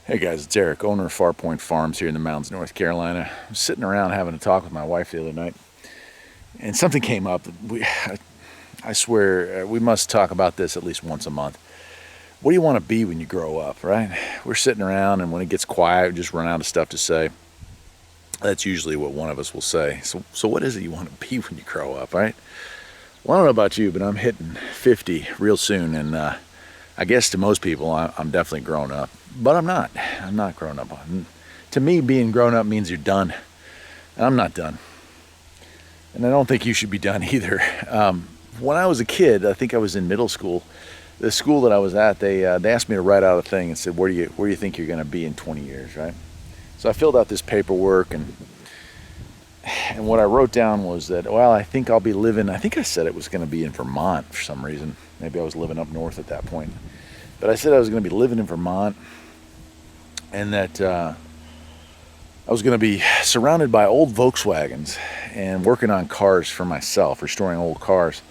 Hey guys, it's Eric, owner of Farpoint Farms here in the mountains, North Carolina. I was sitting around having a talk with my wife the other night, and something came up. I swear, we must talk about this at least once a month. What do you want to be when you grow up, right? We're sitting around, and when it gets quiet, we just run out of stuff to say. That's usually what one of us will say. So what is it you want to be when you grow up, right? Well, I don't know about you, but I'm hitting 50 real soon, and I guess to most people, I'm definitely grown up. But I'm not. I'm not grown up. To me, being grown up means you're done. And I'm not done. And I don't think you should be done either. When I was a kid, I think I was in middle school. The school that I was at, they asked me to write out a thing and said, where do you think you're going to be in 20 years, right? So I filled out this paperwork, and what I wrote down was that, well, I think I'll be living, I think I said it was going to be in Vermont for some reason. Maybe I was living up north at that point. But I said I was going to be living in Vermont, and that I was going to be surrounded by old Volkswagens and working on cars for myself, restoring old cars.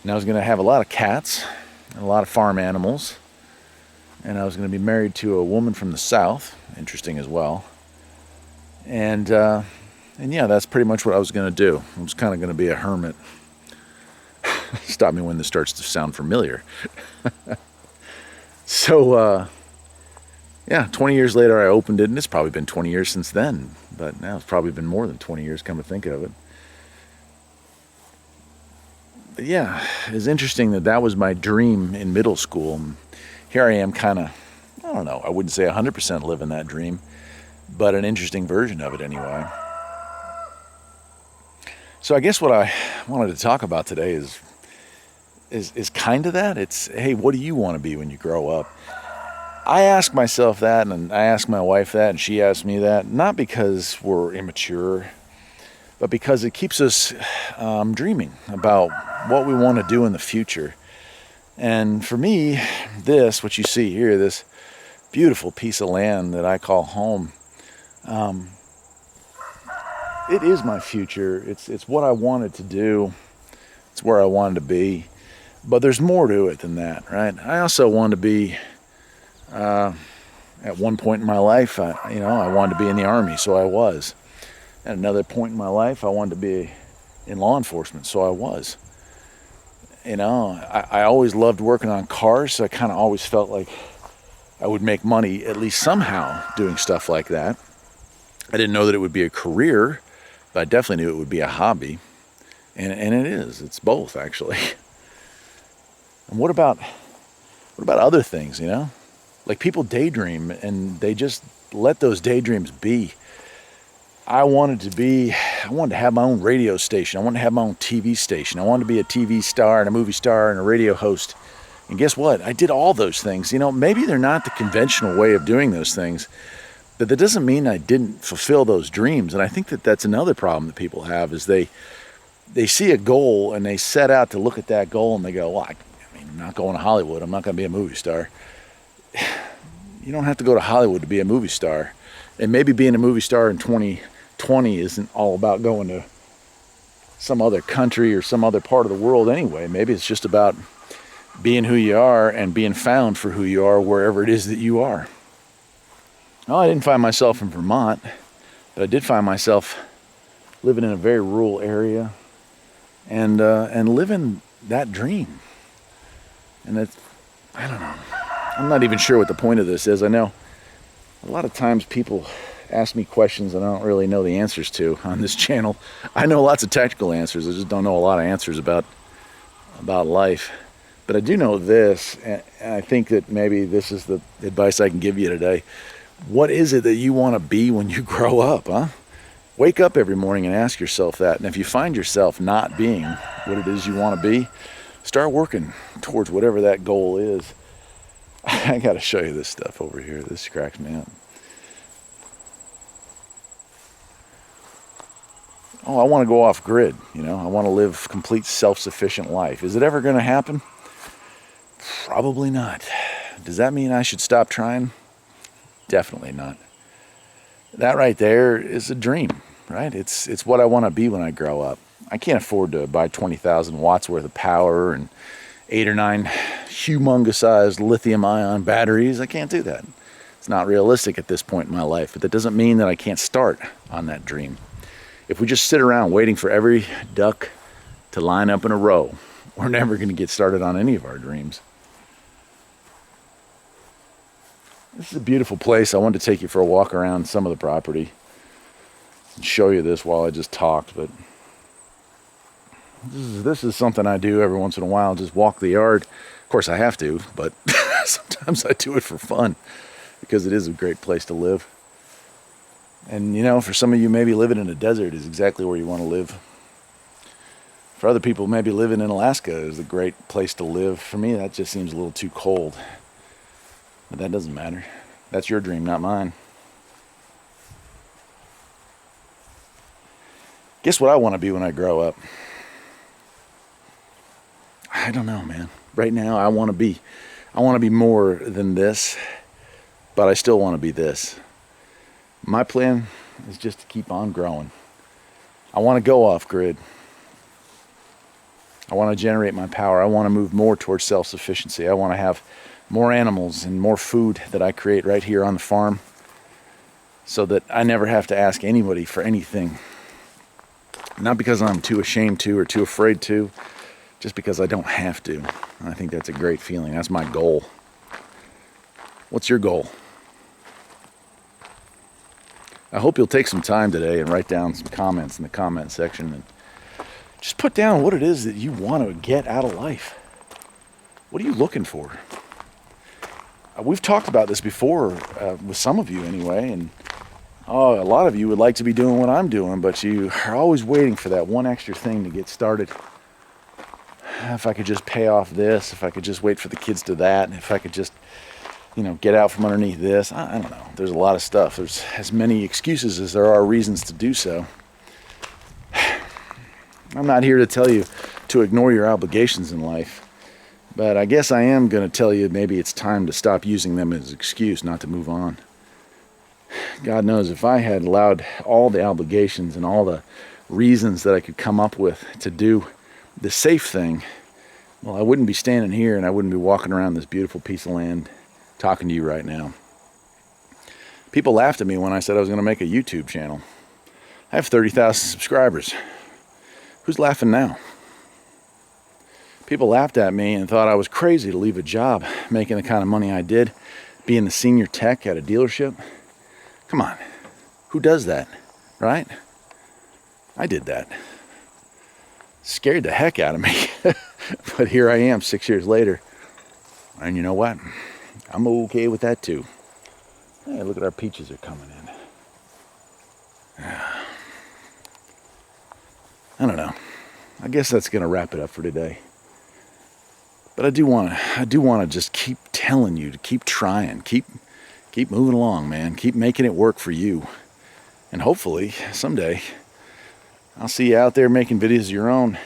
And I was going to have a lot of cats and a lot of farm animals. And I was going to be married to a woman from the South, interesting as well. And yeah, that's pretty much what I was going to do. I was kind of going to be a hermit. Stop me when this starts to sound familiar. So, yeah, 20 years later I opened it, and it's probably been 20 years since then. But now it's probably been more than 20 years, come to think of it. But yeah, it's interesting that was my dream in middle school. Here I am kind of, I don't know, I wouldn't say 100% living that dream, but an interesting version of it anyway. So I guess what I wanted to talk about today is kind of that. It's, hey, what do you want to be when you grow up? I ask myself that, and I ask my wife that, and she asks me that, not because we're immature, but because it keeps us dreaming about what we want to do in the future. And for me, what you see here, this beautiful piece of land that I call home, it is my future. It's what I wanted to do. It's where I wanted to be. But there's more to it than that, right? I also want to be, at one point in my life, I wanted to be in the Army, so I was. At another point in my life, I wanted to be in law enforcement, so I was. I always loved working on cars, so I kind of always felt like I would make money at least somehow doing stuff like that. I didn't know that it would be a career, but I definitely knew it would be a hobby. And it is. It's both, actually. And what about other things, Like people daydream, and they just let those daydreams be. I wanted to have my own radio station. I wanted to have my own TV station. I wanted to be a TV star and a movie star and a radio host. And guess what? I did all those things. Maybe they're not the conventional way of doing those things, but that doesn't mean I didn't fulfill those dreams. And I think that that's another problem that people have is they see a goal and they set out to look at that goal and they go, well, I'm not going to Hollywood. I'm not going to be a movie star. You don't have to go to Hollywood to be a movie star. And maybe being a movie star in 2020 isn't all about going to some other country or some other part of the world anyway. Maybe it's just about being who you are and being found for who you are wherever it is that you are. Well, I didn't find myself in Vermont, but I did find myself living in a very rural area and living that dream. And I don't know. I'm not even sure what the point of this is. I know a lot of times people ask me questions I don't really know the answers to on this channel. I know lots of technical answers. I just don't know a lot of answers about life. But I do know this, and I think that maybe this is the advice I can give you today. What is it that you want to be when you grow up, huh? Wake up every morning and ask yourself that. And if you find yourself not being what it is you want to be, start working towards whatever that goal is. I got to show you this stuff over here. This cracks me up. Oh, I want to go off grid. I want to live complete self-sufficient life. Is it ever going to happen? Probably not. Does that mean I should stop trying? Definitely not. That right there is a dream, right? It's what I want to be when I grow up. I can't afford to buy 20,000 watts worth of power and 8 or 9 humongous sized lithium ion batteries. I can't do that. It's not realistic at this point in my life, but that doesn't mean that I can't start on that dream. If we just sit around waiting for every duck to line up in a row, we're never going to get started on any of our dreams. This is a beautiful place. I wanted to take you for a walk around some of the property and show you this while I just talked, but this is something I do every once in a while, just walk the yard. Of course I have to, but sometimes I do it for fun because it is a great place to live. And you know, for some of you, maybe living in a desert is exactly where you want to live. For other people, maybe living in Alaska is a great place to live. For me, that just seems a little too cold. But that doesn't matter. That's your dream, not mine. Guess what I want to be when I grow up? I don't know, man. Right now, I want to be more than this, but I still want to be this. My plan is just to keep on growing. I want to go off grid. I want to generate my power. I want to move more towards self-sufficiency. I want to have more animals and more food that I create right here on the farm so that I never have to ask anybody for anything. Not because I'm too ashamed to or too afraid to, just because I don't have to. And I think that's a great feeling. That's my goal. What's your goal? I hope you'll take some time today and write down some comments in the comment section and just put down what it is that you want to get out of life. What are you looking for? We've talked about this before with some of you anyway, and a lot of you would like to be doing what I'm doing, but you are always waiting for that one extra thing to get started. If I could just pay off this, if I could just wait for the kids to that, and if I could just, get out from underneath this. I don't know. There's a lot of stuff. There's as many excuses as there are reasons to do so. I'm not here to tell you to ignore your obligations in life, but I guess I am going to tell you maybe it's time to stop using them as an excuse not to move on. God knows if I had allowed all the obligations and all the reasons that I could come up with to do the safe thing, well, I wouldn't be standing here and I wouldn't be walking around this beautiful piece of land talking to you right now. People laughed at me when I said I was going to make a YouTube channel. I have 30,000 subscribers. Who's laughing now? People laughed at me and thought I was crazy to leave a job making the kind of money I did, being the senior tech at a dealership. Come on, who does that, right? I did that. Scared the heck out of me. But here I am 6 years later. And you know what? I'm okay with that too. Hey, look at our peaches are coming in. I don't know. I guess that's going to wrap it up for today. But I do want to just keep telling you to keep trying, keep moving along, man. Keep making it work for you. And hopefully someday I'll see you out there making videos of your own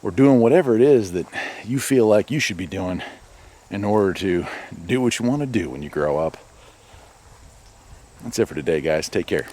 or doing whatever it is that you feel like you should be doing in order to do what you want to do when you grow up. That's it for today, guys. Take care.